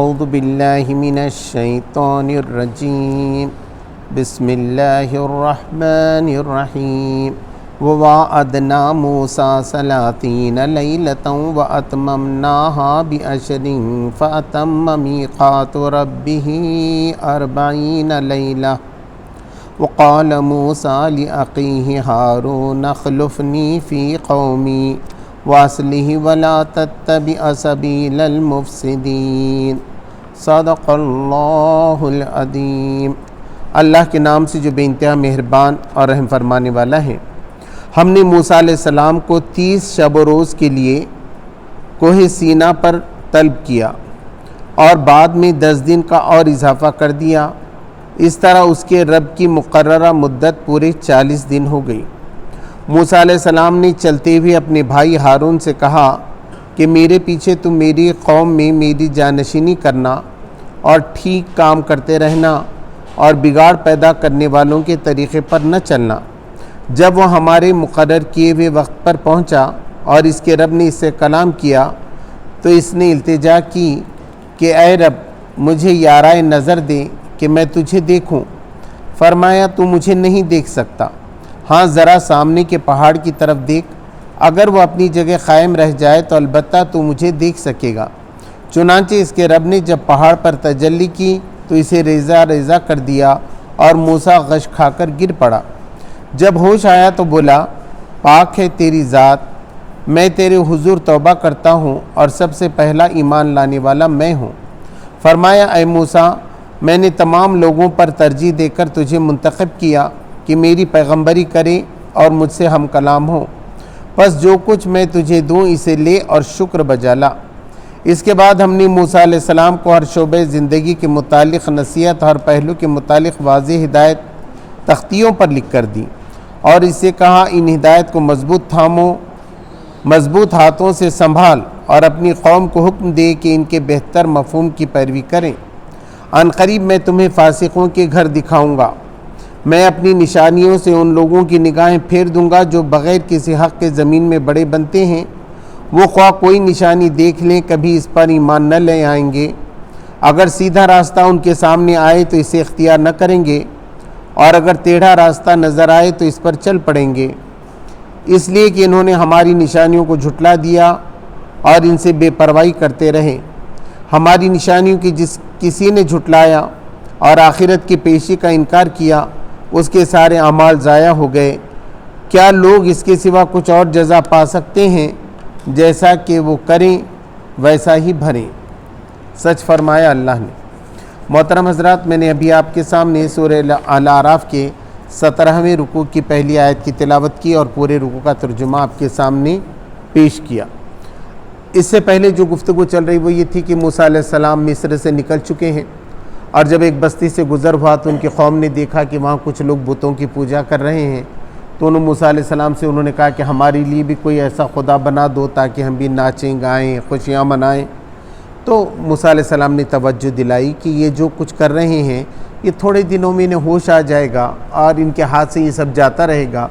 اعوذ باللہ من الشیطان الرجیم بسم اللہ الرحمن الرحیم وواعدنا موسیٰ 30 لیلة واتممناها ب10 فاتم میقات ربہ 40 لیلة وقال موسیٰ لأخیہ ہارون اخلفنی فی قومی واصلح ولا تتبع سبیل المفسدین صدق اللہ العظیم۔ اللہ کے نام سے جو بے انتہا مہربان اور رحم فرمانے والا ہے۔ ہم نے موسیٰ علیہ السلام کو 30 شب و روز کے لیے کوہ سینا پر طلب کیا اور بعد میں 10 دن کا اور اضافہ کر دیا۔ اس طرح اس کے رب کی مقررہ مدت پورے 40 دن ہو گئی۔ موسیٰ علیہ السلام نے چلتے ہوئے اپنے بھائی ہارون سے کہا کہ میرے پیچھے تم میری قوم میں میری جانشینی کرنا اور ٹھیک کام کرتے رہنا اور بگاڑ پیدا کرنے والوں کے طریقے پر نہ چلنا۔ جب وہ ہمارے مقرر کیے ہوئے وقت پر پہنچا اور اس کے رب نے اس سے کلام کیا تو اس نے التجا کی کہ اے رب مجھے یارائے نظر دے کہ میں تجھے دیکھوں۔ فرمایا تو مجھے نہیں دیکھ سکتا، ہاں ذرا سامنے کے پہاڑ کی طرف دیکھ، اگر وہ اپنی جگہ قائم رہ جائے تو البتہ تو مجھے دیکھ سکے گا۔ چنانچہ اس کے رب نے جب پہاڑ پر تجلی کی تو اسے ریزہ ریزہ کر دیا اور موسیٰ غش کھا کر گر پڑا۔ جب ہوش آیا تو بولا پاک ہے تیری ذات، میں تیرے حضور توبہ کرتا ہوں اور سب سے پہلا ایمان لانے والا میں ہوں۔ فرمایا اے موسیٰ میں نے تمام لوگوں پر ترجیح دے کر تجھے منتخب کیا کہ میری پیغمبری کرے اور مجھ سے ہم کلام ہو، پس جو کچھ میں تجھے دوں اسے لے اور شکر بجا لا۔ اس کے بعد ہم نے موسیٰ علیہ السلام کو ہر شعبہ زندگی کے متعلق نصیحت، ہر پہلو کے متعلق واضح ہدایت تختیوں پر لکھ کر دی اور اس سے کہا ان ہدایت کو مضبوط تھامو، مضبوط ہاتھوں سے سنبھال اور اپنی قوم کو حکم دے کہ ان کے بہتر مفہوم کی پیروی کریں۔ عن قریب میں تمہیں فاسقوں کے گھر دکھاؤں گا، میں اپنی نشانیوں سے ان لوگوں کی نگاہیں پھیر دوں گا جو بغیر کسی حق کے زمین میں بڑے بنتے ہیں۔ وہ خواہ کوئی نشانی دیکھ لیں کبھی اس پر ایمان نہ لے آئیں گے۔ اگر سیدھا راستہ ان کے سامنے آئے تو اسے اختیار نہ کریں گے اور اگر ٹیڑھا راستہ نظر آئے تو اس پر چل پڑیں گے، اس لیے کہ انہوں نے ہماری نشانیوں کو جھٹلا دیا اور ان سے بے پرواہی کرتے رہے۔ ہماری نشانیوں کی جس کسی نے جھٹلایا اور آخرت کی پیشی کا انکار کیا اس کے سارے اعمال ضائع ہو گئے۔ کیا لوگ اس کے سوا کچھ اور جزا پا سکتے ہیں؟ جیسا کہ وہ کریں ویسا ہی بھریں، سچ فرمایا اللہ نے۔ محترم حضرات، میں نے ابھی آپ کے سامنے سورہ الاعراف کے 17ویں رکوع کی پہلی آیت کی تلاوت کی اور پورے رکوع کا ترجمہ آپ کے سامنے پیش کیا۔ اس سے پہلے جو گفتگو چل رہی وہ یہ تھی کہ موسیٰ علیہ السلام مصر سے نکل چکے ہیں اور جب ایک بستی سے گزر ہوا تو ان کی قوم نے دیکھا کہ وہاں کچھ لوگ بتوں کی پوجا کر رہے ہیں، تو انہوں موسیٰ علیہ السلام سے انہوں نے کہا کہ ہمارے لیے بھی کوئی ایسا خدا بنا دو تاکہ ہم بھی ناچیں گائیں خوشیاں منائیں۔ تو موسیٰ علیہ السلام نے توجہ دلائی کہ یہ جو کچھ کر رہے ہیں یہ تھوڑے دنوں میں انہیں ہوش آ جائے گا اور ان کے ہاتھ سے یہ سب جاتا رہے گا،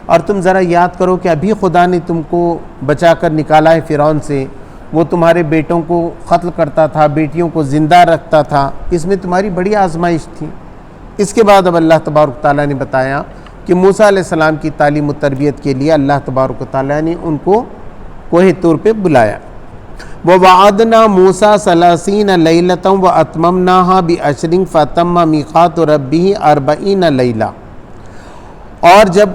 اور تم ذرا یاد کرو کہ ابھی خدا نے تم کو بچا کر نکالا ہے فرعون سے، وہ تمہارے بیٹوں کو قتل کرتا تھا، بیٹیوں کو زندہ رکھتا تھا، اس میں تمہاری بڑی آزمائش تھی۔ اس کے بعد اب اللہ تبارک تعالیٰ نے بتایا کہ موسیٰ علیہ السلام کی تعلیم و تربیت کے لیے اللہ تبارک تعالیٰ نے ان کو کوہ طور پہ بلایا۔ وَوَعَدْنَا مُوسَىٰ 30 لَيْلَةً وَأَتْمَمْنَاهَا ب10 فَتَمَّ مِيقَاتُ رَبِّهِ 40 لَيْلَةً۔ اور جب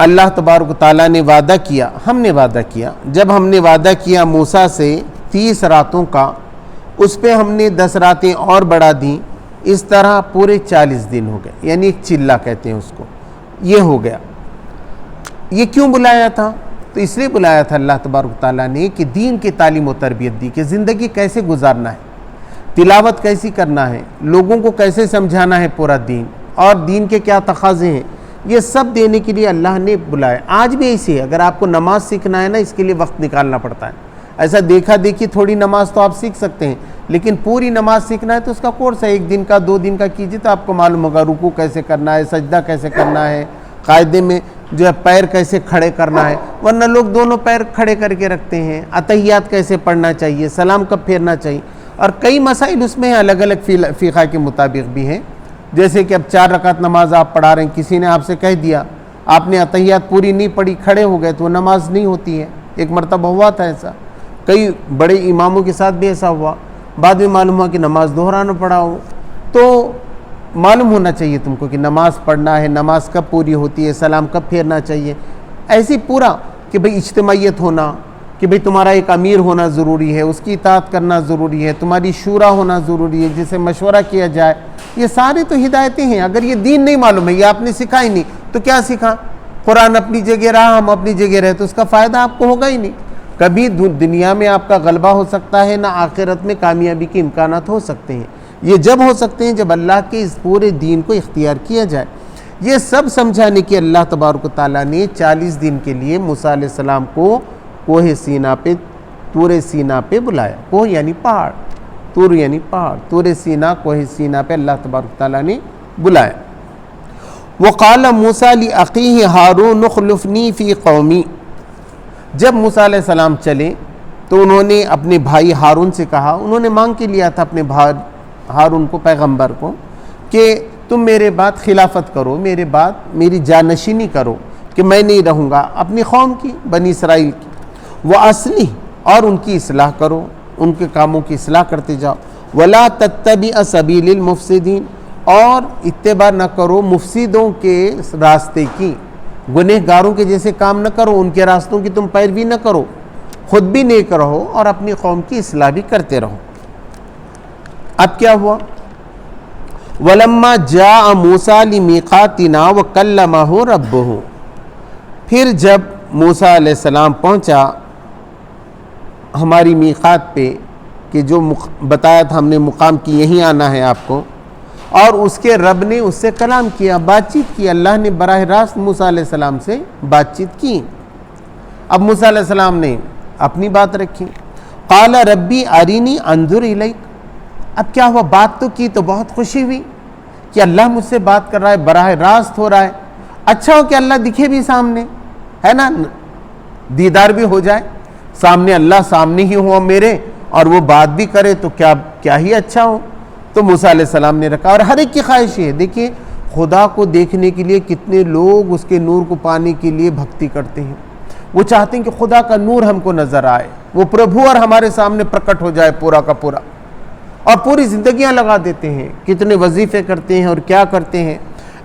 اللہ تبارک تعالیٰ نے وعدہ کیا، ہم نے وعدہ کیا، جب ہم نے وعدہ کیا موسیٰ سے 30 راتوں کا، اس پہ ہم نے 10 راتیں اور بڑھا دیں، اس طرح پورے 40 دن ہو گئے، یعنی ایک چلہ کہتے ہیں اس کو، یہ ہو گیا۔ یہ کیوں بلایا تھا؟ تو اس لیے بلایا تھا اللہ تبارک تعالیٰ نے کہ دین کی تعلیم و تربیت دی کہ زندگی کیسے گزارنا ہے، تلاوت کیسی کرنا ہے، لوگوں کو کیسے سمجھانا ہے پورا دین، اور دین کے کیا تقاضے ہیں، یہ سب دینے کے لیے اللہ نے بلایا۔ آج بھی ایسے ہے، اگر آپ کو نماز سیکھنا ہے نا اس کے لیے وقت نکالنا پڑتا ہے۔ ایسا دیکھا دیکھی تھوڑی نماز تو آپ سیکھ سکتے ہیں، لیکن پوری نماز سیکھنا ہے تو اس کا کورس ہے، 1 دن کا 2 دن کا کیجیے تو آپ کو معلوم ہوگا رکوع کیسے کرنا ہے، سجدہ کیسے کرنا ہے، قاعدے میں جو ہے پیر کیسے کھڑے کرنا ہے، ورنہ لوگ دونوں پیر کھڑے کر کے رکھتے ہیں، اتحیات کیسے پڑھنا چاہیے، سلام کب پھیرنا چاہیے، اور کئی مسائل اس میں ہیں الگ الگ فقہ کے مطابق بھی ہیں. جیسے کہ اب 4 رکعت نماز آپ پڑھا رہے ہیں, کسی نے آپ سے کہہ دیا, آپ نے اتحیات پوری نہیں پڑھی, کھڑے ہو گئے, تو وہ نماز نہیں ہوتی ہے. ایک مرتبہ ہوا تھا ایسا, کئی بڑے اماموں کے ساتھ بھی ایسا ہوا, بعد میں معلوم ہوا کہ نماز دہرانا پڑا ہو. تو معلوم ہونا چاہیے تم کو کہ نماز پڑھنا ہے, نماز کب پوری ہوتی ہے, سلام کب پھیرنا چاہیے. ایسی پورا کہ بھئی اجتماعیت ہونا, کہ بھئی تمہارا ایک امیر ہونا ضروری ہے, اس کی اطاعت کرنا ضروری ہے, تمہاری شورا ہونا ضروری ہے, جسے مشورہ کیا جائے. یہ ساری تو ہدایتیں ہیں. اگر یہ دین نہیں معلوم ہے, یہ آپ نے سکھا ہی نہیں, تو کیا سیکھا؟ قرآن اپنی جگہ رہا, ہم اپنی جگہ رہے, تو اس کا فائدہ آپ کو ہوگا ہی نہیں. کبھی دنیا میں آپ کا غلبہ ہو سکتا ہے, نہ آخرت میں کامیابی کے امکانات ہو سکتے ہیں. یہ جب ہو سکتے ہیں جب اللہ کے اس پورے دین کو اختیار کیا جائے. یہ سب سمجھانے کے اللہ تبارک و تعالیٰ نے 40 دن کے لیے موسیٰ علیہ السلام کو کوہ سینا پہ, طور سینا پہ بلایا. کوہ یعنی پہاڑ, طور یعنی پہاڑ, طور سینا, کوہ سینا پہ اللہ تبارک و تعالیٰ نے بلایا. وقال موسیٰ لأخیہ ہارون اخلفنی فی قومی. جب موسیٰ علیہ السلام چلے تو انہوں نے اپنے بھائی ہارون سے کہا, انہوں نے مانگ کے لیا تھا اپنے بھائی ہارون کو, پیغمبر کو, کہ تم میرے بعد خلافت کرو, میرے بعد میری جانشینی کرو, کہ میں نہیں رہوں گا اپنی قوم کی, بنی اسرائیل کی. وَأَصْلِحْ, اور ان کی اصلاح کرو, ان کے کاموں کی اصلاح کرتے جاؤ. وَلَا تَتَّبِعْ سَبِيلِ الْمُفْسِدِينَ, اور اتباع نہ کرو مفسدوں کے راستے کی, گنہگاروں کے جیسے کام نہ کرو, ان کے راستوں کی تم پیروی نہ کرو, خود بھی نیک رہو اور اپنی قوم کی اصلاح بھی کرتے رہو. اب کیا ہوا؟ وَلَمَّا جَاءَ مُوسَىٰ لِمِيقَاتِنَا وَكَلَّمَهُ رَبُّهُ, پھر جب موسیٰ علیہ السلام پہنچا ہماری میقات پہ, کہ جو بتایا تھا ہم نے مقام کی یہیں آنا ہے آپ کو, اور اس کے رب نے اس سے کلام کیا, بات چیت کی. اللہ نے براہ راست موسیٰ علیہ السلام سے بات چیت کی. اب موسیٰ علیہ السلام نے اپنی بات رکھی. قال ربی ارینی انظر الیک. اب کیا ہوا؟ بات تو کی تو بہت خوشی ہوئی کہ اللہ مجھ سے بات کر رہا ہے, براہ راست ہو رہا ہے. اچھا ہو کہ اللہ دکھے بھی سامنے, ہے نا, دیدار بھی ہو جائے سامنے, اللہ سامنے ہی ہو میرے, اور وہ بات بھی کرے تو کیا ہی اچھا ہو. تو موسیٰ علیہ السلام نے رکھا. اور ہر ایک کی خواہش ہے, دیکھیے خدا کو دیکھنے کے لیے کتنے لوگ اس کے نور کو پانے کے لیے بھکتی کرتے ہیں. وہ چاہتے ہیں کہ خدا کا نور ہم کو نظر آئے, وہ پربھو اور ہمارے سامنے پرکٹ ہو جائے پورا کا پورا, اور پوری زندگیاں لگا دیتے ہیں, کتنے وظیفے کرتے ہیں اور کیا کرتے ہیں.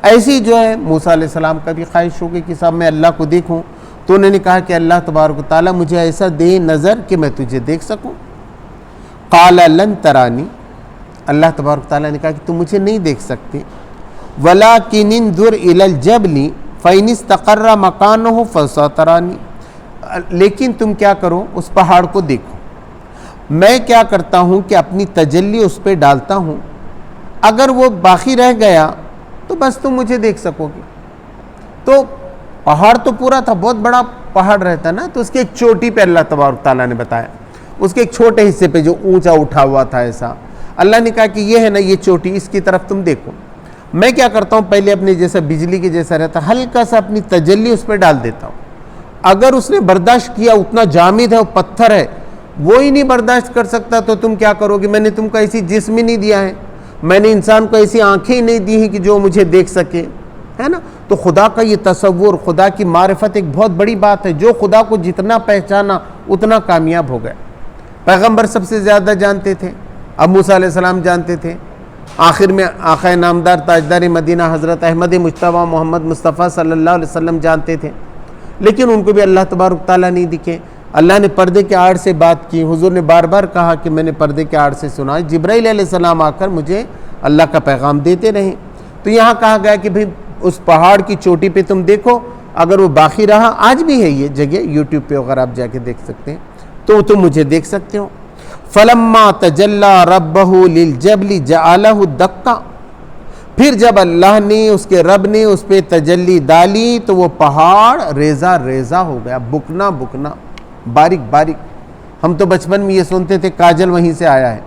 ایسی جو ہے موسیٰ علیہ السلام کا بھی خواہش ہو گئی کہ صاحب میں اللہ کو دیکھوں. تو انہوں نے کہا کہ اللہ تبارک و تعالیٰ مجھے ایسا دے نظر کہ میں تجھے دیکھ سکوں. قال لن ترانی, اللہ تبارک و تعالیٰ نے کہا کہ تم مجھے نہیں دیکھ سکتے. ولکن انظر الی الجبل فإن استقر مکانہ فسترانی, لیکن تم کیا کرو, اس پہاڑ کو دیکھو. میں کیا کرتا ہوں کہ اپنی تجلی اس پہ ڈالتا ہوں, اگر وہ باقی رہ گیا تو بس تم مجھے دیکھ سکو گے. تو پہاڑ تو پورا تھا, بہت بڑا پہاڑ رہتا نا, تو اس کے ایک چوٹی پہ اللہ تبارک تعالیٰ نے بتایا, اس کے ایک چھوٹے حصے پہ جو اونچا اٹھا ہوا تھا ایسا, اللہ نے کہا کہ یہ ہے نا یہ چوٹی, اس کی طرف تم دیکھو. میں کیا کرتا ہوں, پہلے اپنے جیسا بجلی کے جیسا رہتا, ہلکا سا اپنی تجلی اس پہ ڈال دیتا ہوں. اگر اس نے برداشت کیا, اتنا جامد ہے, وہ پتھر ہے, وہی نہیں برداشت کر سکتا, تو تم کیا کرو گے؟ میں نے تم کو ایسی جسم ہی نہیں دیا ہے, میں نے انسان کو ایسی آنکھیں ہی نہیں دی ہیں کہ جو مجھے دیکھ سکے, ہے نا. تو خدا کا یہ تصور, خدا کی معرفت ایک بہت بڑی بات ہے. جو خدا کو جتنا پہچانا اتنا کامیاب ہو گیا. پیغمبر سب سے زیادہ جانتے تھے, اب موسیٰ علیہ السلام جانتے تھے. آخر میں آقا نامدار تاجدار مدینہ حضرت احمد مجتبیٰ محمد مصطفیٰ صلی اللہ علیہ وسلم جانتے تھے, لیکن ان کو بھی اللہ تبارک تعالیٰ نہیں دکھے. اللہ نے پردے کے آڑ سے بات کی. حضور نے بار بار کہا کہ میں نے پردے کے آڑ سے سنا. جبرائیل علیہ السلام آ کر مجھے اللہ کا پیغام دیتے رہے. تو یہاں کہا گیا کہ بھئی اس پہاڑ کی چوٹی پہ تم دیکھو, اگر وہ باقی رہا, آج بھی ہے یہ جگہ, یوٹیوب پہ اگر آپ جا کے دیکھ سکتے ہیں, تو تم مجھے دیکھ سکتے ہو. فلما تجلی ربہ للجبل جعلہ دکا, پھر جب اللہ نے, اس کے رب نے اس پہ تجلی ڈالی تو وہ پہاڑ ریزہ ریزہ ہو گیا, بکنا بکنا, باریک باریک. ہم تو بچپن میں یہ سنتے تھے کاجل وہیں سے آیا ہے,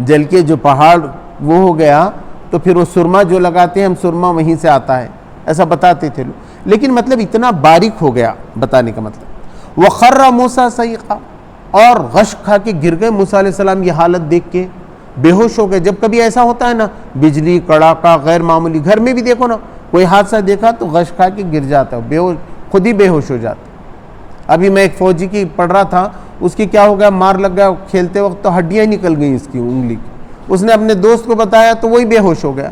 جل کے جو پہاڑ وہ ہو گیا تو پھر وہ سرما جو لگاتے ہیں ہم, سرما وہیں سے آتا ہے, ایسا بتاتے تھے لوگ. لیکن مطلب اتنا باریک ہو گیا, بتانے کا مطلب. وَخَرَّ مُوسَىٰ صَعِقًا, اور غش کھا کے گر گئے موسیٰ علیہ السلام یہ حالت دیکھ کے. بے ہوش ہو گئے. جب کبھی ایسا ہوتا ہے نا بجلی کڑاکا غیر معمولی, گھر میں بھی دیکھو نا کوئی حادثہ دیکھا تو غش کھا کے گر جاتا ہے, بے ہوش, خود ہی بے ہوش ہو جاتا. ابھی میں ایک فوجی کی پڑھ رہا تھا, اس کی کیا ہو گیا, مار لگ گیا کھیلتے وقت تو ہڈیاں نکل گئیں اس کی انگلی کی. اس نے اپنے دوست کو بتایا تو وہی بے ہوش ہو گیا.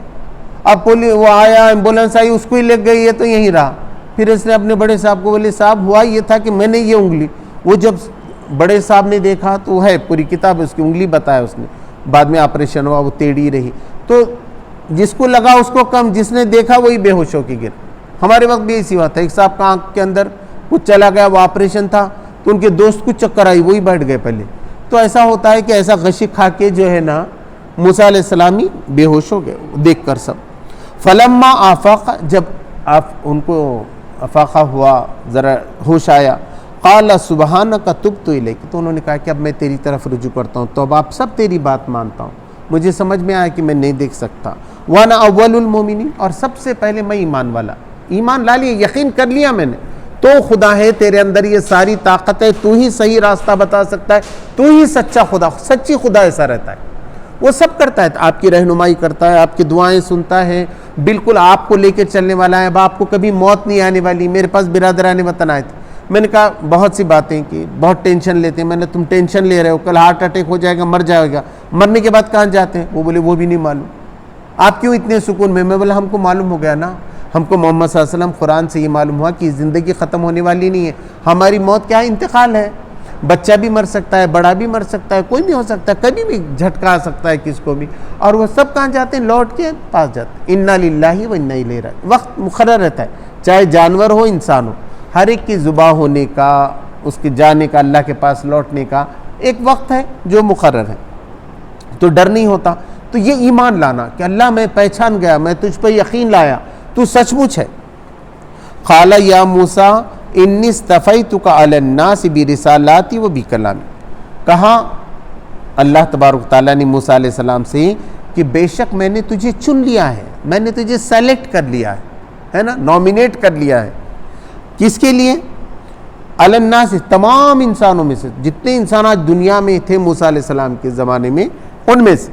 اب وہ آیا, ایمبولینس آئی, اس کو ہی لگ گئی, یہ تو یہیں رہا. پھر اس نے اپنے بڑے صاحب کو بولے صاحب ہوا یہ تھا کہ میں نے یہ انگلی, وہ جب بڑے صاحب نے دیکھا تو ہے پوری کتاب اس کی انگلی بتایا اس نے, بعد میں آپریشن ہوا وہ ٹیڑھی رہی. تو جس کو لگا اس کو کم, جس نے دیکھا وہی بے ہوش ہو کے گر. ہمارے وقت بھی ایسی بات ہے, ایک صاحب کا آنکھ کے اندر کچھ چلا گیا, وہ آپریشن تھا تو ان کے دوست کو چکر آئی, وہی بیٹھ گئے پہلے. تو ایسا ہوتا ہے کہ ایسا غشی کھا کے جو ہے نا موسیٰ علیہ السلام ہی بے ہوش ہو گئے دیکھ کر سب. فلما آفاق, جب ان کو افاقہ ہوا, ذرا ہوش آیا, قال سبحانک تبت الیک, تو انہوں نے کہا کہ اب میں تیری طرف رجوع کرتا ہوں, تو اب آپ سب تیری بات مانتا ہوں, مجھے سمجھ میں آیا کہ میں نہیں دیکھ سکتا. وانا اول المومنین, اور سب سے پہلے میں ایمان والا, ایمان لا لیا, یقین کر لیا میں نے, تو خدا ہے تیرے اندر یہ ساری طاقت ہے, تو ہی صحیح راستہ بتا سکتا ہے, تو ہی سچا خدا, سچی خدا ایسا رہتا ہے, وہ سب کرتا ہے, آپ کی رہنمائی کرتا ہے, آپ کی دعائیں سنتا ہے, بالکل آپ کو لے کے چلنے والا ہے. اب آپ کو کبھی موت نہیں آنے والی. میرے پاس برادران وطن آئے تھے, میں نے کہا بہت سی باتیں کی, بہت ٹینشن لیتے ہیں. میں نے تم ٹینشن لے رہے ہو, کل ہارٹ اٹیک ہو جائے گا, مر جائے گا, مرنے کے بعد کہاں جاتے ہیں؟ وہ بولے وہ بھی نہیں معلوم. آپ کیوں اتنے سکون میں؟ میں بولا ہم کو معلوم ہو گیا نا, ہم کو محمد صلی اللہ علیہ وسلم قرآن سے یہ معلوم ہوا کہ زندگی ختم ہونے والی نہیں ہے, ہماری موت کیا ہے, انتقال ہے. بچہ بھی مر سکتا ہے, بڑا بھی مر سکتا ہے, کوئی بھی ہو سکتا ہے, کبھی بھی جھٹکا آ سکتا ہے کس کو بھی. اور وہ سب کہاں جاتے ہیں؟ لوٹ کے پاس جاتے ہیں. انا للہ و انا الیہ راجعون. وقت مقرر رہتا ہے, چاہے جانور ہو انسان ہو, ہر ایک کی ذبح ہونے کا, اس کے جانے کا, اللہ کے پاس لوٹنے کا ایک وقت ہے جو مقرر ہے. تو ڈر نہیں ہوتا. تو یہ ایمان لانا کہ اللہ میں پہچان گیا, میں تجھ پہ یقین لایا, تو سچ مچ ہے. قال یا موسیٰ انی اصطفیتک علی الناس برسالاتی و بکلامی, کہا اللہ تبارک تعالیٰ نے موسیٰ علیہ السلام سے کہ بے شک میں نے تجھے چن لیا ہے, میں نے تجھے سیلیکٹ کر لیا ہے نا, نومینیٹ کر لیا ہے. کس کے لیے؟ علی الناس, تمام انسانوں میں سے, جتنے انسان آج دنیا میں تھے موسیٰ علیہ السلام کے زمانے میں, ان میں سے,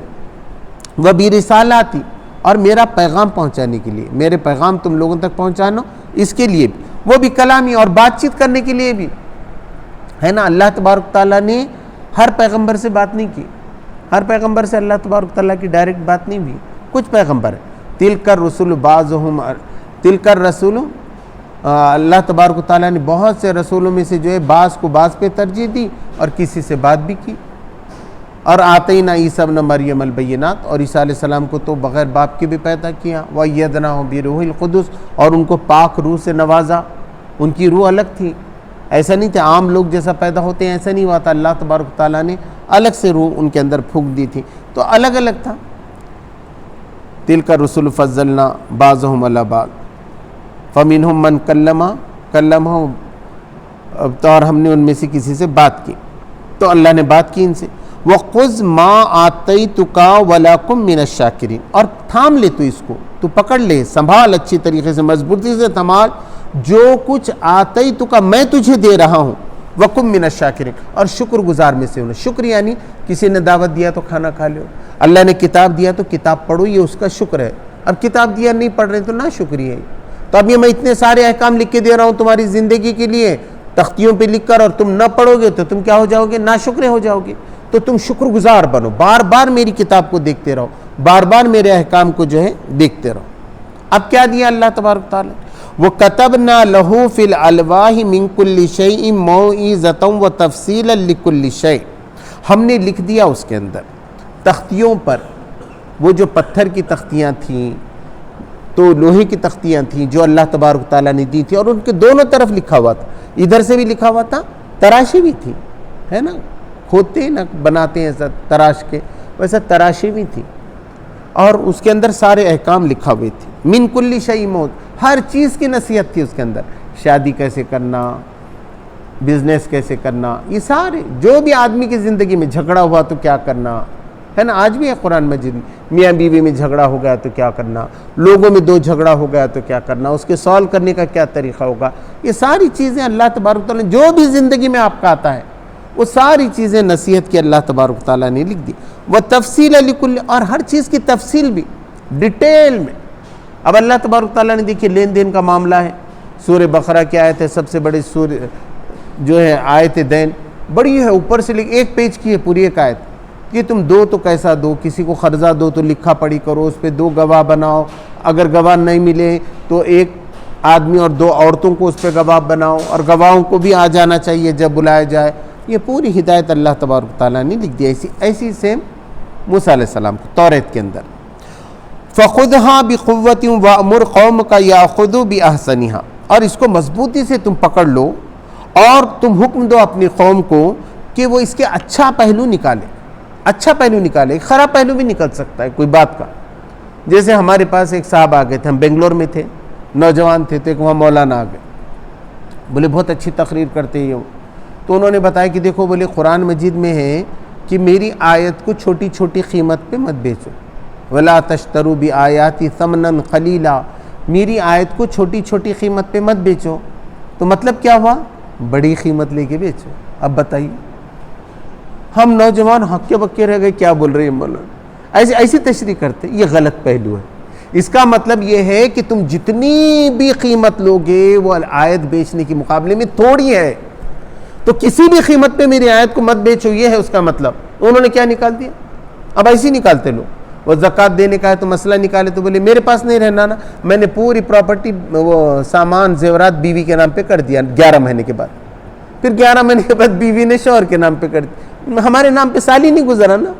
و برسالاتی, اور میرا پیغام پہنچانے کے لیے, میرے پیغام تم لوگوں تک پہنچانا, اس کے لیے بھی, وہ بھی کلامی, اور بات چیت کرنے کے لیے بھی ہے نا. اللہ تبارک تعالیٰ نے ہر پیغمبر سے بات نہیں کی, ہر پیغمبر سے اللہ تبارک تعالیٰ کی ڈائریکٹ بات نہیں بھی. کچھ پیغمبر ہیں, تلک الرسل بعضهم, تلک الرسول, اللہ تبارک تعالیٰ نے بہت سے رسولوں میں سے جو ہے بعض کو بعض پہ ترجیح دی, اور کسی سے بات بھی کی. اور آتینا عیسیٰ ابن مریم البینات, اور عیسیٰ علیہ السلام کو تو بغیر باپ کے بھی پیدا کیا. وَأَيَّدْنَاهُ بِرُوحِ الْقُدُسِ, اور ان کو پاک روح سے نوازا. ان کی روح الگ تھی, ایسا نہیں تھا عام لوگ جیسا پیدا ہوتے ہیں, ایسا نہیں ہوا تھا. اللہ تبارک تعالیٰ نے الگ سے روح ان کے اندر پھونک دی تھی, تو الگ الگ تھا. تِلْكَ الرُّسُلُ فَضَّلْنَا بَعْضَهُمْ عَلَىٰ بَعْضٍ فَمِنْهُمْ مَنْ كَلَّمَهُ, تو اور ہم نے ان میں سے کسی سے بات کی, تو اللہ نے بات کی ان سے. وَخُذْ مَا آتَيْتُكَ وَلَا كُن مِّنَ الشَّاكِرِينَ, اور تھام لے تو اس کو, تو پکڑ لے, سنبھال اچھی طریقے سے, مضبوطی سے سنبھال جو کچھ آتَيْتُكَ میں تجھے دے رہا ہوں. وَكُن مِّنَ الشَّاكِرِينَ, اور شکر گزار میں سے ہونا. شکر یعنی کسی نے دعوت دیا تو کھانا کھا لو, اللہ نے کتاب دیا تو کتاب پڑھو, یہ اس کا شکر ہے. اب کتاب دیا نہیں پڑھ رہے تو نہ شکری ہے. تو اب یہ میں اتنے سارے احکام لکھ کے دے رہا ہوں تمہاری زندگی کے لیے, تختیوں پہ لکھ کر, اور تم نہ پڑھو گے تو تم کیا ہو جاؤ گے؟ ناشکرے ہو جاؤ گے. تو تم شکر گزار بنو, بار بار میری کتاب کو دیکھتے رہو, بار بار میرے احکام کو جو ہے دیکھتے رہو. اب کیا دیا اللہ تبارک تعالیٰ؟ وَكَتَبْنَا لَهُ فِي الْأَلْوَاحِ مِن كُلِّ شَيْءٍ مَوْعِظَةً وَتَفْصِيلًا لِكُلِّ شَيْءٍ, ہم نے لکھ دیا اس کے اندر تختیوں پر, وہ جو پتھر کی تختیاں تھیں تو لوہے کی تختیاں تھیں جو اللہ تبارک تعالیٰ نے دی تھی, اور ان کے دونوں طرف لکھا ہوا تھا, ادھر سے بھی لکھا ہوا تھا, تراشی بھی تھی, ہے نا, کھودتے نہ بناتے ہیں ایسا تراش کے, ویسا تراشی بھی تھی, اور اس کے اندر سارے احکام لکھا ہوئے تھے. من کل شیء موت, ہر چیز کی نصیحت تھی اس کے اندر, شادی کیسے کرنا, بزنس کیسے کرنا, یہ سارے جو بھی آدمی کی زندگی میں جھگڑا ہوا تو کیا کرنا ہے نا. آج بھی ہے قرآن مجید, میاں بیوی میں جھگڑا ہو گیا تو کیا کرنا, لوگوں میں دو جھگڑا ہو گیا تو کیا کرنا, اس کے سالو کرنے کا کیا طریقہ ہوگا. یہ ساری چیزیں اللہ تبارک تعالیٰ جو بھی زندگی میں آپ کا آتا ہے وہ ساری چیزیں نصیحت کی اللہ تبارک تعالیٰ نے لکھ دی. وہ تفصیل لکل، اور ہر چیز کی تفصیل بھی ڈیٹیل میں. اب اللہ تبارک تعالیٰ نے دیکھیے لین دین کا معاملہ ہے، سورہ بقرہ کی آیت ہے، سب سے بڑی سورہ جو ہے آیت دین بڑی ہے، اوپر سے ایک پیج کی ہے پوری ایک آیت کہ تم دو تو کیسا دو، کسی کو قرضہ دو تو لکھا پڑھی کرو، اس پہ 2 گواہ بناؤ، اگر گواہ نہیں ملے تو ایک آدمی اور 2 عورتوں کو اس پہ گواہ بناؤ، اور گواہوں کو بھی آ جانا چاہیے جب بلایا جائے. یہ پوری ہدایت اللہ تبارک تعالیٰ نے لکھ دی. ایسی سیم موسیٰ علیہ السلام کو توریت کے اندر. فَخُذْهَا بِقُوَّةٍ وَأْمُرْ قَوْمَكَ يَأْخُذُوا بِأَحْسَنِهَا، اور اس کو مضبوطی سے تم پکڑ لو اور تم حکم دو اپنی قوم کو کہ وہ اس کے اچھا پہلو نکالے. اچھا پہلو نکالے، خراب پہلو بھی نکل سکتا ہے کوئی بات کا. جیسے ہمارے پاس ایک صاحب آ گئے تھے، ہم بنگلور میں تھے، نوجوان تھے، تو ایک وہاں مولانا آ گئے، بولے بہت اچھی تقریر کرتے ہی ہوں. تو انہوں نے بتایا کہ دیکھو بولے قرآن مجید میں ہے کہ میری آیت کو چھوٹی چھوٹی قیمت پہ مت بیچو، وَلَا تَشْتَرُوا بِآيَاتِ ثَمْنًا قَلِيلًا، میری آیت کو چھوٹی چھوٹی قیمت پہ مت بیچو. تو مطلب کیا ہوا؟ بڑی قیمت لے کے بیچو. اب بتائیے ہم نوجوان ہکے بکے رہ گئے، کیا بول رہے ہیں مولانا، ایسی تشریح کرتے. یہ غلط پہلو ہے. اس کا مطلب یہ ہے کہ تم جتنی بھی قیمت لوگے وہ آیت بیچنے کے مقابلے میں تھوڑی ہے، تو کسی بھی قیمت پہ میری آیت کو مت بیچو، یہ ہے اس کا مطلب. انہوں نے کیا نکال دیا؟ اب ایسے ہی نکالتے لوگ. وہ زکوٰۃ دینے کا ہے تو مسئلہ نکالے تو بولے میرے پاس نہیں رہنا نا، میں نے پوری پراپرٹی وہ سامان زیورات بیوی کے نام پہ کر دیا 11 مہینے کے بعد. پھر 11 مہینے کے بعد بیوی نے شوہر کے نام پہ کر دیا، ہمارے نام پہ سال ہی نہیں گزرا نا.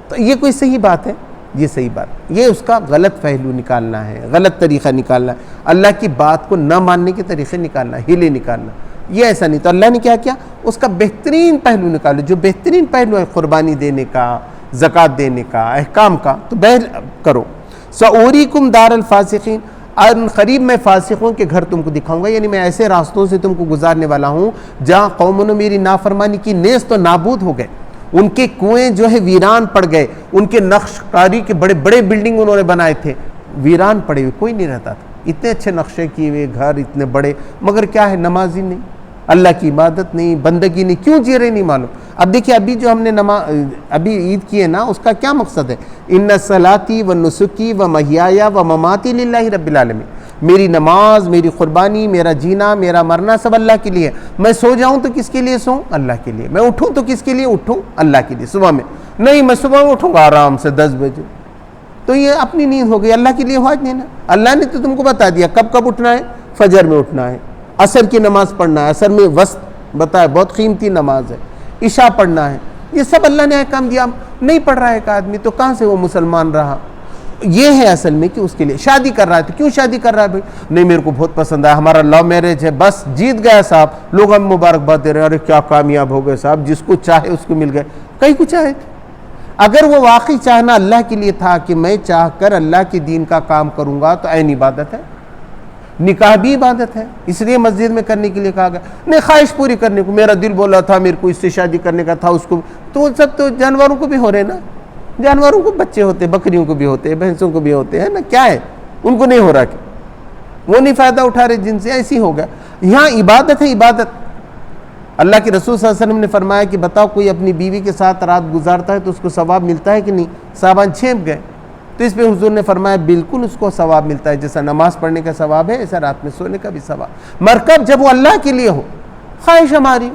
تو یہ کوئی صحیح بات ہے؟ یہ صحیح بات، یہ اس کا غلط پہلو نکالنا ہے، غلط طریقہ نکالنا ہے، اللہ کی بات کو نہ ماننے کے طریقے نکالنا، ہیلے نکالنا. یہ ایسا نہیں. تو اللہ نے کیا کیا؟ اس کا بہترین پہلو نکالو. جو بہترین پہلو ہے قربانی دینے کا، زکوٰۃ دینے کا، احکام کا، تو کرو. سَأُورِيكُمْ دَارَ الْفَاسِقِينَ، ان قریب میں فاسقوں کے گھر تم کو دکھاؤں گا. یعنی میں ایسے راستوں سے تم کو گزارنے والا ہوں جہاں قوموں نے میری نافرمانی کی، نیز تو نابود ہو گئے، ان کے کنویں جو ہے ویران پڑ گئے، ان کے نقش کاری کے بڑے بڑے بلڈنگ انہوں نے بنائے تھے، ویران پڑے ہوئے، کوئی نہیں رہتا تھا. اتنے اچھے نقشے کیے ہوئے گھر، اتنے بڑے، مگر کیا ہے؟ نمازی نہیں، اللہ کی عبادت نہیں، بندگی نہیں. کیوں جی رہے نہیں معلوم. اب دیکھیے ابھی جو ہم نے ابھی عید کی ہے نا، اس کا کیا مقصد ہے؟ ان صلاتی و نسکی و محیایا و مماتی للہ رب العالمین، میری نماز، میری قربانی، میرا جینا، میرا مرنا سب اللہ کے لیے. میں سو جاؤں تو کس کے لیے سوؤں؟ اللہ کے لیے. میں اٹھوں تو کس کے لیے اٹھوں؟ اللہ کے لیے. صبح میں نہیں، میں صبح میں اٹھوں گا آرام سے 10 بجے، تو یہ اپنی نیند ہو گئی، اللہ کے لیے ہوا نہیں نا. اللہ نے تو تم کو بتا دیا کب کب اٹھنا ہے. فجر میں اٹھنا ہے، عصر کی نماز پڑھنا ہے، عصر میں وسط بتایا بہت قیمتی نماز ہے، عشاء پڑھنا ہے. یہ سب اللہ نے احکام دیا. نہیں پڑھ رہا ہے ایک آدمی تو کہاں سے وہ مسلمان رہا؟ یہ ہے اصل میں کہ اس کے لیے شادی کر رہا ہے. تو کیوں شادی کر رہا ہے بھائی؟ نہیں میرے کو بہت پسند آیا، ہمارا لو میرج ہے، بس جیت گیا صاحب. لوگ ہم مبارکباد دے رہے ہیں، ارے کیا کامیاب ہو گئے صاحب، جس کو چاہے اس کو مل گئے. کہیں کو چاہے. اگر وہ واقعی چاہنا اللہ کے لیے تھا کہ میں چاہ کر اللہ کے دین کا کام کروں گا تو عین عبادت ہے. نکاح بھی عبادت ہے، اس لیے مسجد میں کرنے کے لیے کہا گیا. نہیں خواہش پوری کرنے کو، میرا دل بولا تھا میرے کو اس سے شادی کرنے کا تھا، اس کو تو وہ سب تو جانوروں کو بھی ہو رہے نا. جانوروں کو بچے ہوتے، بکریوں کو بھی ہوتے، بھینسوں کو بھی ہوتے ہیں نا. کیا ہے ان کو نہیں ہو رہا کہ وہ نہیں فائدہ اٹھا رہے جن سے؟ ایسی ہو گیا. یہاں عبادت ہے، عبادت. اللہ کے رسول صلی اللہ علیہ وسلم نے فرمایا کہ بتاؤ کوئی اپنی بیوی کے ساتھ رات گزارتا ہے تو اس کو ثواب ملتا ہے کہ نہیں؟ صحابہ چھینپ گئے. تو اس پہ حضور نے فرمایا بالکل اس کو ثواب ملتا ہے، جیسا نماز پڑھنے کا ثواب ہے ایسا رات میں سونے کا بھی ثواب. مرکب جب وہ اللہ کے لیے ہو. خواہش ہماری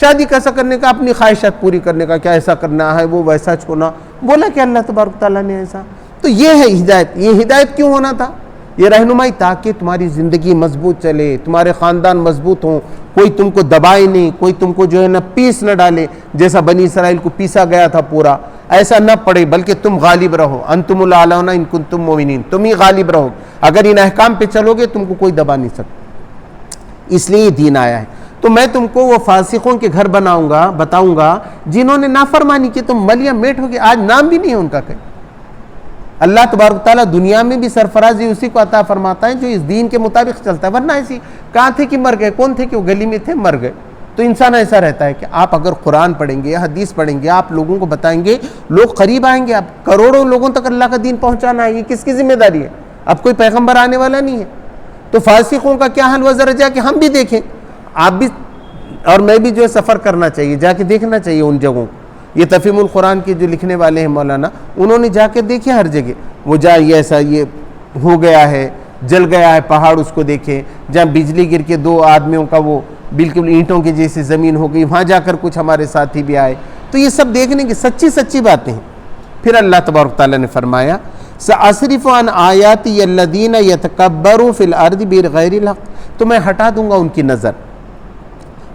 شادی کیسا کرنے کا، اپنی خواہشات پوری کرنے کا، کیا ایسا کرنا ہے، وہ ویسا چھونا، بولا کہ اللہ تبارک تعالیٰ نے ایسا. تو یہ ہے ہدایت. یہ ہدایت کیوں ہونا تھا؟ یہ رہنمائی تاکہ تمہاری زندگی مضبوط چلے، تمہارے خاندان مضبوط ہوں، کوئی تم کو دبائے نہیں، کوئی تم کو جو ہے نا پیس نہ ڈالے، جیسا بنی اسرائیل کو پیسا گیا تھا پورا، ایسا نہ پڑے، بلکہ تم غالب رہو. انتم الاعلون ان کنتم مؤمنین، تم ہی غالب رہو. اگر ان احکام پہ چلو گے تم کو کوئی دبا نہیں سکتا. اس لیے یہ دین آیا ہے. تو میں تم کو وہ فاسقوں کے گھر بتاؤں گا جنہوں نے نافرمانی کی. تم ملیا میٹ ہو گئے، آج نام بھی نہیں ہے ان کا کہیں. اللہ تبارک تعالیٰ دنیا میں بھی سرفرازی اسی کو عطا فرماتا ہے جو اس دین کے مطابق چلتا ہے. ورنہ ایسی کہاں تھے کہ مر گئے، کون تھے کہ وہ گلی میں تھے مر گئے. تو انسان ایسا رہتا ہے کہ آپ اگر قرآن پڑھیں گے، حدیث پڑھیں گے، آپ لوگوں کو بتائیں گے، لوگ قریب آئیں گے. آپ کروڑوں لوگوں تک اللہ کا دین پہنچانا ہے، یہ کس کی ذمہ داری ہے؟ اب کوئی پیغمبر آنے والا نہیں ہے. تو فاسقوں کا کیا حال و ذرا جا کہ ہم بھی دیکھیں. آپ بھی اور میں بھی جو ہے سفر کرنا چاہیے، جا کے دیکھنا چاہیے ان جگہوں کو۔ یہ تفہیم القرآن کے جو لکھنے والے ہیں مولانا، انہوں نے جا کے دیکھے ہر جگہ، وہ جہاں یہ ایسا یہ ہو گیا ہے، جل گیا ہے پہاڑ، اس کو دیکھیں، جہاں بجلی گر کے 2 آدمیوں کا وہ بالکل اینٹوں کے جیسی زمین ہو گئی، وہاں جا کر کچھ ہمارے ساتھی بھی آئے، تو یہ سب دیکھنے کی سچی باتیں ہیں۔ پھر اللہ تبارک تعالیٰ نے فرمایا سأصرف عن آیاتی الذین یتکبروا فی الارض بغیر الحق، تو میں ہٹا دوں گا ان کی نظر،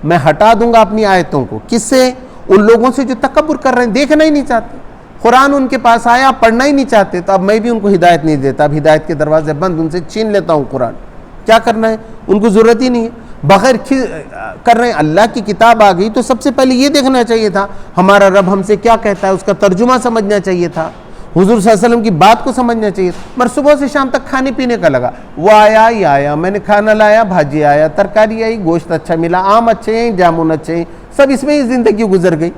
میں ہٹا دوں گا اپنی آیتوں کو، کس سے؟ ان لوگوں سے جو تکبر کر رہے ہیں، دیکھنا ہی نہیں چاہتے، قرآن ان کے پاس آیا پڑھنا ہی نہیں چاہتے، تو اب میں بھی ان کو ہدایت نہیں دیتا، اب ہدایت کے دروازے بند، ان سے چھین لیتا ہوں قرآن، کیا کرنا ہے، ان کو ضرورت ہی نہیں ہے، بغیر کر رہے ہیں۔ اللہ کی کتاب آ گئی تو سب سے پہلے یہ دیکھنا چاہیے تھا ہمارا رب ہم سے کیا کہتا ہے، اس کا ترجمہ سمجھنا چاہیے تھا، حضور صلی اللہ علیہ وسلم کی بات کو سمجھنا چاہیے تھا۔ مگر صبح سے شام تک کھانے پینے کا لگا، وہ آیا ہی آیا، میں نے کھانا لایا، بھاجی آیا، ترکاری آئی، گوشت اچھا ملا، آم اچھے ہیں، جامن اچھے ہیں، سب اس میں ہی زندگی گزر گئی،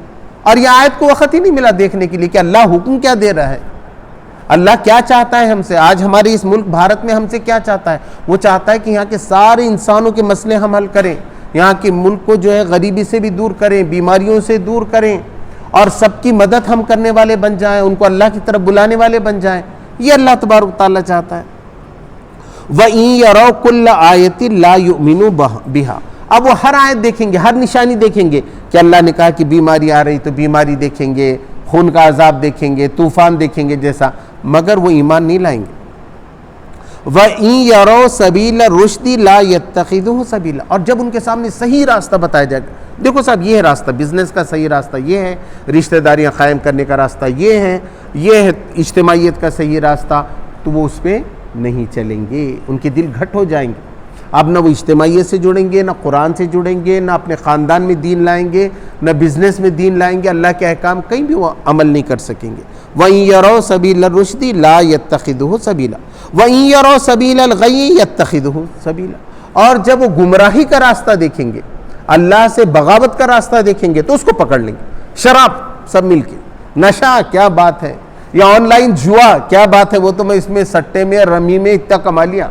اور یہ آیت کو وقت ہی نہیں ملا دیکھنے کے لیے کہ اللہ حکم کیا دے رہا ہے، اللہ کیا چاہتا ہے ہم سے، آج ہمارے اس ملک بھارت میں ہم سے کیا چاہتا ہے۔ وہ چاہتا ہے کہ یہاں کے سارے انسانوں کے مسئلے ہم حل کریں، یہاں کے ملک کو جو ہے غریبی سے بھی دور کریں، بیماریوں سے دور کریں، اور سب کی مدد ہم کرنے والے بن جائیں، ان کو اللہ کی طرف بلانے والے بن جائیں، یہ اللہ تبارک تعالیٰ چاہتا ہے۔ وَإِن يَرَوْا كُلَّ آیَةٍ لَا يُؤْمِنُوا بِهَا، اب وہ ہر آیت دیکھیں گے، ہر نشانی دیکھیں گے کہ اللہ نے کہا کہ بیماری آ رہی تو بیماری دیکھیں گے، خون کا عذاب دیکھیں گے، طوفان دیکھیں گے جیسا، مگر وہ ایمان نہیں لائیں گے۔ وَإِن يَرَوْا سَبِيلَ الرُّشْدِ لَا يَتَّخِذُوهُ سَبِيلًا، اور جب ان کے سامنے صحیح راستہ بتایا جائے گا، دیکھو صاحب یہ ہے راستہ، بزنس کا صحیح راستہ یہ ہے، رشتہ داریاں قائم کرنے کا راستہ یہ ہے اجتماعیت کا صحیح راستہ، تو وہ اس پہ نہیں چلیں گے، ان کے دل گھٹ ہو جائیں گے، اب نہ وہ اجتماعیت سے جڑیں گے، نہ قرآن سے جڑیں گے، نہ اپنے خاندان میں دین لائیں گے، نہ بزنس میں دین لائیں گے، اللہ کے احکام کہیں بھی وہ عمل نہیں کر سکیں گے۔ وَإِن يَرَوْا سَبِيلَ الرُّشْدِ لَا يَتَّخِذُوهُ سَبِيلًا وَإِن يَرَوْا سَبِيلَ الْغَيِّ يَتَّخِذُوهُ سَبِيلًا، اور جب وہ گمراہی کا راستہ دیکھیں گے، اللہ سے بغاوت کا راستہ دیکھیں گے تو اس کو پکڑ لیں گے، شراب سب مل کے، نشہ کیا بات ہے، یا آن لائن جوا کیا بات ہے، وہ تو میں اس میں سٹے میں رمی میں اتنا کما لیا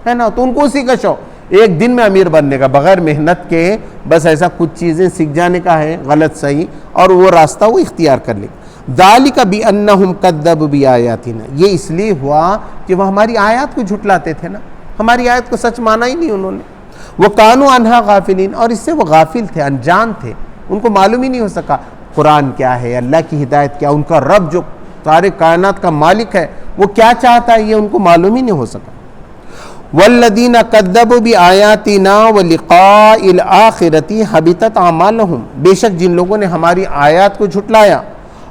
ہے نا، تو ان کو اسی کا شوق، ایک دن میں امیر بننے کا، بغیر محنت کے بس ایسا کچھ چیزیں سیکھ جانے کا ہے، غلط صحیح، اور وہ راستہ وہ اختیار کر لے۔ ذَلِكَ بِأَنَّهُمْ كَذَّبُوا بِآيَاتِنَا، یہ اس لیے ہوا کہ وہ ہماری آیات کو جھٹلاتے تھے نا، ہماری آیت کو سچ مانا ہی نہیں انہوں نے، وَكَانُوا عَنْهَا غَافِلِينَ، اور اس سے وہ غافل تھے، انجان تھے، ان کو معلوم ہی نہیں ہو سکا قرآن کیا ہے، اللہ کی ہدایت کیا، ان کا رب جو سارے کائنات کا مالک ہے وہ کیا چاہتا ہے، یہ ان کو معلوم ہی نہیں ہو سکا۔ وَالَّذِينَ كَذَّبُوا بِآيَاتِنَا وَلِقَاءِ الْآخِرَةِ حَبِطَتْ أَعْمَالُهُمْ، بے شک جن لوگوں نے ہماری آیات کو جھٹلایا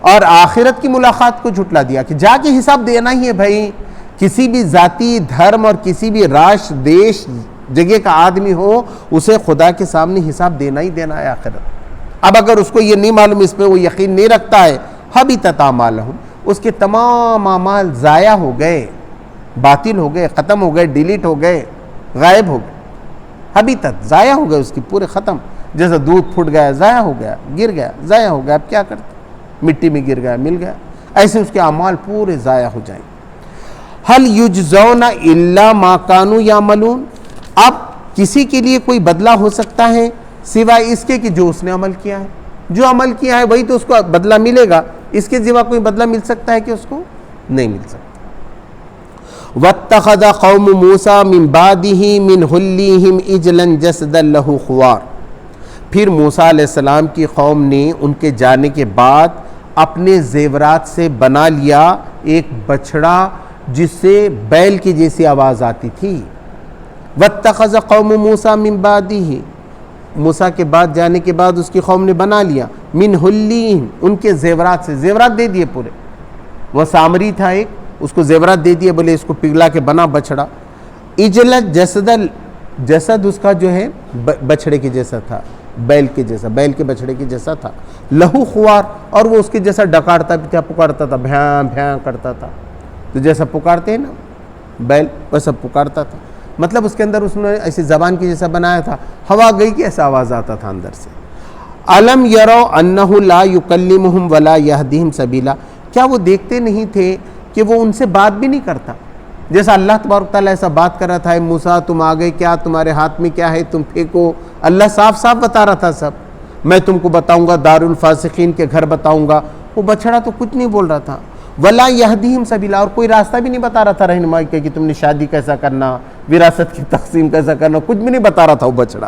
اور آخرت کی ملاقات کو جھٹلا دیا کہ جا کے حساب دینا ہی ہے بھائی، کسی بھی ذاتی دھرم اور کسی بھی راش دیش جگہ کا آدمی ہو، اسے خدا کے سامنے حساب دینا ہی دینا ہے آخرت۔ اب اگر اس کو یہ نہیں معلوم، اس پہ وہ یقین نہیں رکھتا ہے، حَبِطَتْ أَعْمَالُهُمْ، اس کے تمام اعمال ضائع ہو گئے، باطل ہو گئے، ختم ہو گئے، ڈیلیٹ ہو گئے، غائب ہو گئے، حبیطت ضائع ہو گئے اس کی پورے ختم، جیسا دودھ پھٹ گیا ضائع ہو گیا، گر گیا ضائع ہو گیا، اب کیا کرتے، مٹی میں گر گیا مل گیا، ایسے اس کے اعمال پورے ضائع ہو جائیں۔ هل یجزون الا ما كانوا یعملون، اب کسی کے لیے کوئی بدلہ ہو سکتا ہے سوائے اس کے کہ جو اس نے عمل کیا ہے، جو عمل کیا ہے وہی تو اس کو بدلہ ملے گا، اس کے سوا کوئی بدلہ مل سکتا ہے کہ اس کو نہیں مل سکتا۔ وَاتَّخَذَ قَوْمُ مُوسَىٰ مِن بَعْدِهِ مِنْ حُلِّهِمْ عِجْلًا جَسَدًا لَهُ خُوَارٌ، پھر موسیٰ علیہ السلام کی قوم نے ان کے جانے کے بعد اپنے زیورات سے بنا لیا ایک بچڑا جس سے بیل کی جیسی آواز آتی تھی۔ وَاتَّخَذَ قَوْمُ مُوسَىٰ مِن بَعْدِهِ، موسیٰ کے بعد جانے کے بعد اس کی قوم نے بنا لیا من حُلِّهِمْ، ان کے زیورات سے، زیورات دے دیے پورے، وہ سامری تھا ایک، اس کو زیورات دے دیے، بولے اس کو پگھلا کے بنا بچڑا، اجلا جسد، جسد اس کا جو ہے بچڑے کے جیسا تھا، بیل کے جیسا، بیل کے بچڑے کے جیسا تھا، لہو خوار، اور وہ اس کے جیسا ڈکارتا بھی تھا، پکارتا تھا، بھیاں بھیاں کرتا تھا، تو جیسا پکارتے ہیں نا بیل ویسا پکارتا تھا، مطلب اس کے اندر اس نے ایسی زبان کی جیسا بنایا تھا، ہوا گئی کہ ایسا آواز آتا تھا اندر سے۔ الم یرو انہ لا یکلمہم ولا یہدیہم سبیلا، کیا وہ دیکھتے نہیں تھے کہ وہ ان سے بات بھی نہیں کرتا، جیسا اللہ تبارک تعالیٰ ایسا بات کر رہا تھا، موسیٰ تم آ گئے کیا، تمہارے ہاتھ میں کیا ہے، تم پھینکو. اللہ صاف صاف بتا رہا تھا سب. میں تم کو بتاؤں گا دارالفاسقین کے گھر بتاؤں گا. وہ بچڑا تو کچھ نہیں بول رہا تھا. ولا یہدیہم سبیلا، اور کوئی راستہ بھی نہیں بتا رہا تھا رہنمائی کے کہ تم نے شادی کیسا کرنا، وراثت کی تقسیم کیسا کرنا، کچھ بھی نہیں بتا رہا تھا وہ بچڑا.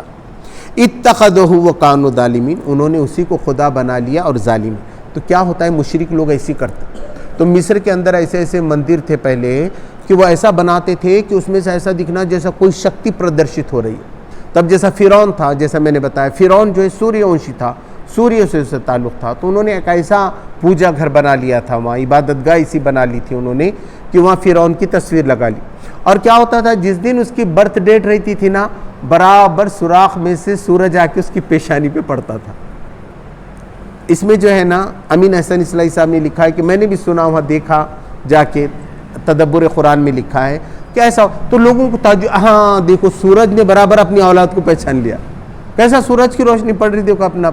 اتخذوہ وکانوا ظالمین، انہوں نے اسی کو خدا بنا لیا اور ظالم. تو کیا ہوتا ہے، مشرک لوگ ایسی کرتے. تو مصر کے اندر ایسے ایسے مندر تھے پہلے کہ وہ ایسا بناتے تھے کہ اس میں سے ایسا دکھنا جیسا کوئی شکتی پردرشت ہو رہی ہے. تب جیسا فرعون تھا، جیسا میں نے بتایا فرعون جو ہے سوریہ ونشی تھا، سوریہ سے اسے تعلق تھا. تو انہوں نے ایک ایسا پوجا گھر بنا لیا تھا، وہاں عبادت گاہ ایسی بنا لی تھی انہوں نے کہ وہاں فرعون کی تصویر لگا لی. اور کیا ہوتا تھا، جس دن اس کی برتھ ڈیٹ رہتی تھی نا، برابر سوراخ میں سے سورج آ کے اس کی پیشانی پہ پڑتا تھا. اس میں جو ہے نا امین احسن اصلاحی صاحب نے لکھا ہے کہ میں نے بھی سنا، وہاں دیکھا جا کے، تدبر قرآن میں لکھا ہے کہ ایسا. تو لوگوں کو ہاں دیکھو سورج نے برابر اپنی اولاد کو پہچان لیا، کیسا سورج کی روشنی پڑ رہی دیکھو اپنا.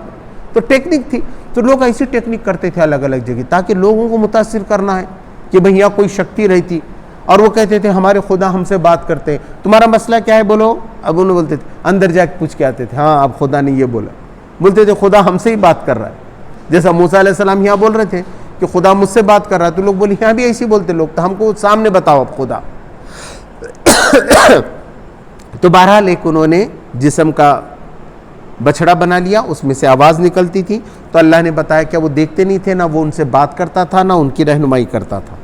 تو ٹیکنیک تھی. تو لوگ ایسی ٹیکنیک کرتے تھے الگ الگ جگہ تاکہ لوگوں کو متاثر کرنا ہے کہ بھئی یہاں کوئی شکتی رہتی. اور وہ کہتے تھے ہمارے خدا ہم سے بات کرتے ہیں، تمہارا مسئلہ کیا ہے بولو. اب انہوں بولتے تھے، اندر جا کے پوچھ کے آتے تھے، ہاں اب خدا نے یہ بولا. بولتے تھے خدا ہم سے ہی بات کر رہا ہے. جیسا موسیٰ علیہ السلام یہاں بول رہے تھے کہ خدا مجھ سے بات کر رہا ہے، تو لوگ بولے یہاں بھی ایسی بولتے لوگ، تو ہم کو سامنے بتاؤ اب خدا. تو بہرحال ایک انہوں نے جسم کا بچڑا بنا لیا، اس میں سے آواز نکلتی تھی. تو اللہ نے بتایا کہ وہ دیکھتے نہیں تھے، نہ وہ ان سے بات کرتا تھا، نہ ان کی رہنمائی کرتا تھا،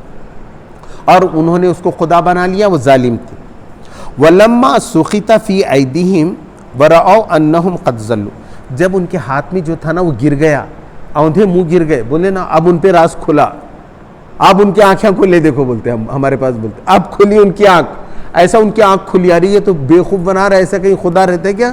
اور انہوں نے اس کو خدا بنا لیا، وہ ظالم تھے. وَلَمَّا سُخِطَ فِي أَيْدِيهِمْ وَرَأَوْا أَنَّهُمْ قَدْ ضَلُّوا، جب ان کے ہاتھ میں جو تھا نا وہ گر گیا، اوندھے منہ گر گئے، بولے نا اب ان پہ راز کھلا، اب ان کی آنکھیں کھلے، دیکھو بولتے ہم ہمارے پاس بولتے اب کھلی ان کی آنکھ. ایسا ان کی آنکھ کھلی آ رہی ہے تو بیوقوف بنا رہا ہے، ایسا کہیں خدا رہتے کیا.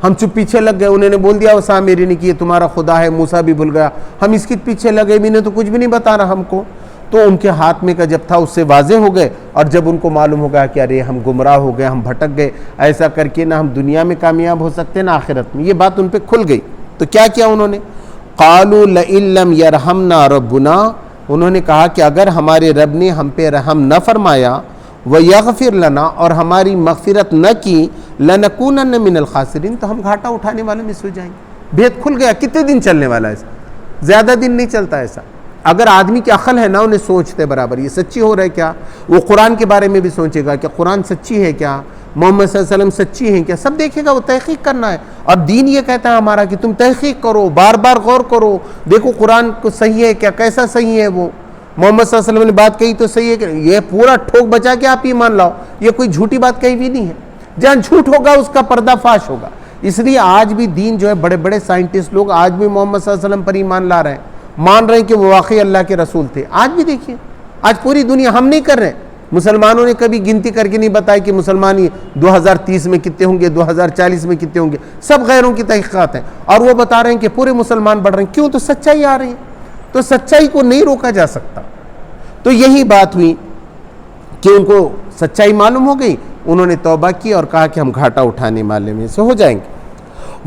ہم چپ پیچھے لگ گئے، انہوں نے بول دیا وہ سامری نے کہ تمہارا خدا ہے، موسیٰ بھی بھول گیا، ہم اس کے پیچھے لگے بھی نہیں تو کچھ بھی نہیں بتا رہا ہم کو. تو ان کے ہاتھ میں کا جب تھا اس سے واضح ہو گئے، اور جب ان کو معلوم ہو گیا کہ ارے ہم گمراہ ہو گئے، ہم بھٹک گئے، ایسا کر کے نہ ہم دنیا میں کامیاب ہو سکتے نہ آخرت میں، یہ بات ان پہ کھل گئی. تو کیا کیا انہوں نے، قالوا لئن لم یرحمنا ربنا، انہوں نے کہا کہ اگر ہمارے رب نے ہم پہ رحم نہ فرمایا، وَيَغْفِرْ لَنَا، اور ہماری مغفرت نہ کی، لَنَكُونَنَّ مِنَ الْخَاسِرِينَ، تو ہم گھاٹا اٹھانے والوں میں سے ہو جائیں گے. بھید کھل گیا. کتنے دن چلنے والا ہے ایسا؟ زیادہ دن نہیں چلتا ایسا. اگر آدمی کی عقل ہے نا، انہیں سوچتے برابر یہ سچی ہو رہا ہے کیا، وہ قرآن کے بارے میں بھی سوچے گا کہ قرآن سچی ہے کیا، محمد صلی اللہ علیہ وسلم سچی ہیں کیا، سب دیکھے گا. وہ تحقیق کرنا ہے. اور دین یہ کہتا ہے ہمارا کہ تم تحقیق کرو، بار بار غور کرو، دیکھو قرآن کو صحیح ہے کیا، کیسا صحیح ہے، وہ محمد صلی اللہ علیہ وسلم نے بات کہی تو صحیح ہے کہ یہ پورا ٹھوک بچا کے آپ ایمان لاؤ. یہ کوئی جھوٹی بات کہی بھی نہیں ہے. جہاں جھوٹ ہوگا اس کا پردہ فاش ہوگا. اس لیے آج بھی دین جو ہے، بڑے بڑے سائنٹسٹ لوگ آج بھی محمد صلی اللہ علیہ وسلم پر ایمان لا رہے ہیں، مان رہے ہیں کہ وہ واقعی اللہ کے رسول تھے. آج بھی دیکھیے، آج پوری دنیا، ہم نہیں کر رہے، مسلمانوں نے کبھی گنتی کر کے نہیں بتایا کہ مسلمان 2030 میں کتنے ہوں گے، 2040 میں کتنے ہوں گے. سب غیروں کی تحقیقات ہیں، اور وہ بتا رہے ہیں کہ پورے مسلمان بڑھ رہے ہیں. کیوں؟ تو سچائی آ رہی ہے. تو سچائی کو نہیں روکا جا سکتا. تو یہی بات ہوئی کہ ان کو سچائی معلوم ہو گئی، انہوں نے توبہ کی اور کہا کہ ہم گھاٹا اٹھانے والے میں سے ہو جائیں گے.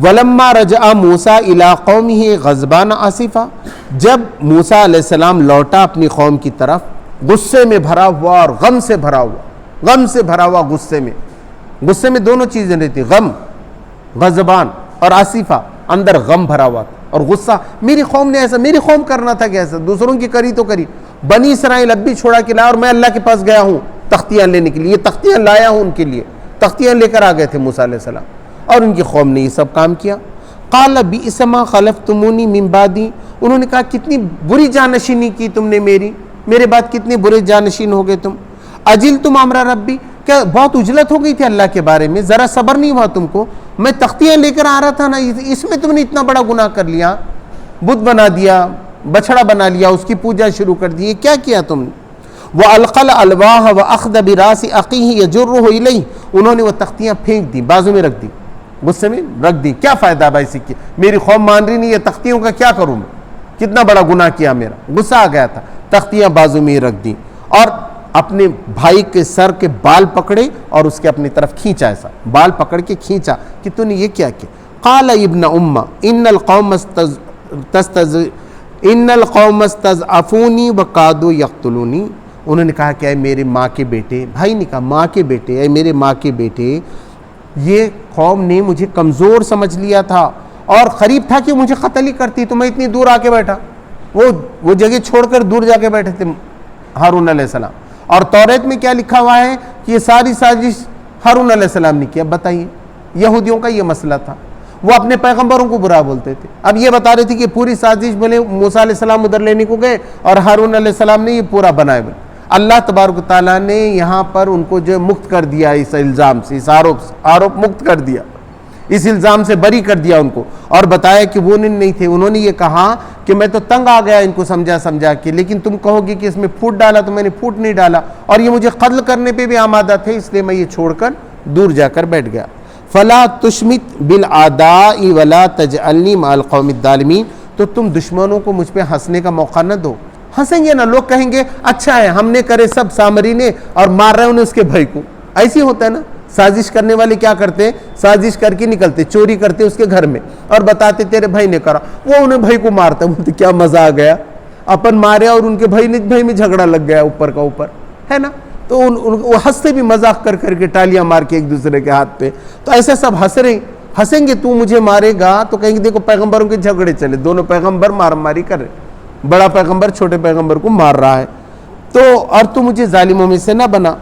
وَلَمَّا رَجَعَ مُوسَىٰ إِلَىٰ قَوْمِهِ غَضْبَانَ آسِفًا، جب موسیٰ علیہ السلام لوٹا اپنی قوم کی طرف غصے میں بھرا ہوا اور غم سے بھرا ہوا، غم سے بھرا ہوا غصے میں دونوں چیزیں رہتی، غم، غضبان، اور آصفہ، اندر غم بھرا ہوا اور غصہ. میری قوم نے ایسا، میری قوم کرنا تھا کیسا، دوسروں کی کری تو کری. بنی اسرائیل اب بھی چھوڑا کے لایا، اور میں اللہ کے پاس گیا ہوں تختیاں لینے کے لیے، تختیاں لایا ہوں ان کے لیے، تختیاں لے کر آ گئے تھے موسیٰ علیہ السلام، اور ان کی قوم نے یہ سب کام کیا. قال بئس ما خلفتمونی من بعدی، انہوں نے کہا کتنی بری جانشینی کی تم نے میرے بعد، کتنے برے جانشین ہو گئے تم. اجلتم امر ربی، کیا بہت اجلت ہو گئی تھی اللہ کے بارے میں، ذرا صبر نہیں ہوا تم کو. میں تختیاں لے کر آ رہا تھا نا، اس میں تم نے اتنا بڑا گناہ کر لیا، بت بنا دیا، بچڑا بنا لیا، اس کی پوجا شروع کر دی. کیا کیا تم نے؟ وَأَلْقَى الْأَلْوَاحَ وَأَخْذَ بِرَأْسِ أَخِيهِ يَجُرُّهُ إِلَيْهِ، انہوں نے وہ تختیاں پھینک دی، بازو میں رکھ دی، غصے میں رکھ دی. کیا فائدہ بھائی اس کی، میری قوم مان رہی نہیں ہے، تختیوں کا کیا کروں میں، کتنا بڑا گناہ کیا میرا. غصہ آ گیا تھا، تختیاں بازو میں رکھ دی، اور اپنے بھائی کے سر کے بال پکڑے اور اس کے اپنی طرف کھینچا، ایسا بال پکڑ کے کھینچا کہ تو نے یہ کیا کیا. قال ابن ام ان القوم استضعفونی وقادوا یقتلونی، انہوں نے کہا کہ اے میرے ماں کے بیٹے، بھائی نے کہا ماں کے بیٹے، اے میرے ماں کے بیٹے، یہ قوم نے مجھے کمزور سمجھ لیا تھا اور قریب تھا کہ مجھے قتل ہی کرتی، تو میں اتنی دور آ کے بیٹھا۔ وہ جگہ چھوڑ کر دور جا کے بیٹھے تھے ہارون علیہ السلام، اور توریت میں کیا لکھا ہوا ہے کہ یہ ساری سازش ہارون علیہ السلام نے کی۔ اب بتائیے، یہودیوں کا یہ مسئلہ تھا، وہ اپنے پیغمبروں کو برا بولتے تھے۔ اب یہ بتا رہے تھے کہ پوری سازش بولے موسیٰ علیہ السلام ادھر لینے کو گئے اور ہارون علیہ السلام نے یہ پورا بنائے بولے۔ اللہ تبارک و تعالیٰ نے یہاں پر ان کو جو مکت کر دیا اس الزام سے، اس آروپ مکت کر دیا، اس الزام سے بری کر دیا ان کو، اور بتایا کہ وہ نہیں تھے۔ انہوں نے یہ کہا کہ میں تو تنگ آ گیا ان کو سمجھا کے، لیکن تم کہو گے کہ اس میں پھوٹ ڈالا تو میں نے پھوٹ نہیں ڈالا، اور یہ مجھے قتل کرنے پہ بھی آمادہ تھے، اس لیے میں یہ چھوڑ کر دور جا کر بیٹھ گیا۔ فلا تشمت بالعداء ولا تجعلنی مع القوم الظالمین، تو تم دشمنوں کو مجھ پہ ہنسنے کا موقع نہ دو۔ ہنسیں گے نا، لوگ کہیں گے اچھا ہے ہم نے کرے سب سامری نے اور مار رہے انہیں اس کے بھائی کو۔ ایسی ہوتا ہے نا، سازش کرنے والے کیا کرتے ہیں، سازش کر کے نکلتے، چوری کرتے اس کے گھر میں اور بتاتے تیرے بھائی نے کرا، وہ انہیں بھائی کو مارتا، بولتے کیا مزہ آ گیا، اپن مارے اور ان کے بھائی میں جھگڑا لگ گیا اوپر کا اوپر، ہے نا۔ تو وہ ہنستے بھی مذاق کر کے ٹالیاں مار کے ایک دوسرے کے ہاتھ پہ، تو ایسے سب ہنسیں گے، تو مجھے مارے گا تو کہیں گے دیکھو پیغمبروں کے جھگڑے چلے، دونوں پیغمبر مار ماری کر رہے، بڑا پیغمبر چھوٹے پیغمبر کو مار رہا ہے، تو اور تو مجھے ظالموں میں سے نہ بنا۔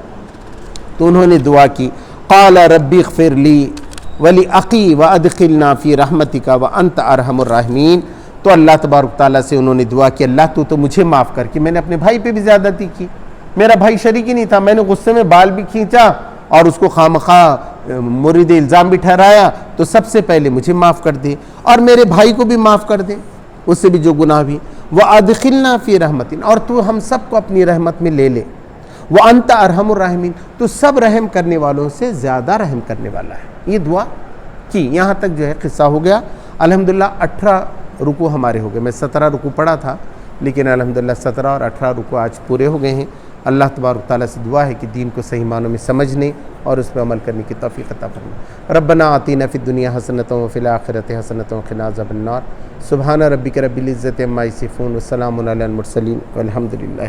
تو انہوں نے دعا کی، قال ربی اغفر لی ولاخی وادخلنا فی رحمتک وانت ارحم الراحمین۔ تو اللہ تبارک تعالیٰ سے انہوں نے دعا کی، اللہ تو مجھے معاف کر، کہ میں نے اپنے بھائی پہ بھی زیادتی کی، میرا بھائی شریک ہی نہیں تھا، میں نے غصے میں بال بھی کھینچا اور اس کو خواہ مورد الزام بھی ٹھہرایا، تو سب سے پہلے مجھے معاف کر دے اور میرے بھائی کو بھی معاف کر دے، اس سے بھی جو گناہ بھی، وَأَدْخِلْنَا فِي رَحْمَتٍ، اور تو ہم سب کو اپنی رحمت میں لے لے، وَأَنْتَ أَرْحَمُ الرَّاحِمِينَ، تو سب رحم کرنے والوں سے زیادہ رحم کرنے والا ہے۔ یہ دعا کی، یہاں تک جو ہے قصہ ہو گیا۔ الحمدللہ 18 رکوع ہمارے ہو گئے، میں 17 رکوع پڑھا تھا، لیکن الحمدللہ 17 اور 18 رکوع آج پورے ہو گئے ہیں۔ اللہ تبارک تعالیٰ سے دعا ہے کہ دین کو صحیح معنوں میں سمجھنے اور اس پہ عمل کرنے کی توفیق عطا فرمائے۔ ربنا آتینا فی الدنیا حسنۃ وفی الآخرۃ حسنۃ وقنا عذاب النار۔ سبحان ربک رب العزۃ عما یصفون وسلام علی المرسلین والحمد للہ۔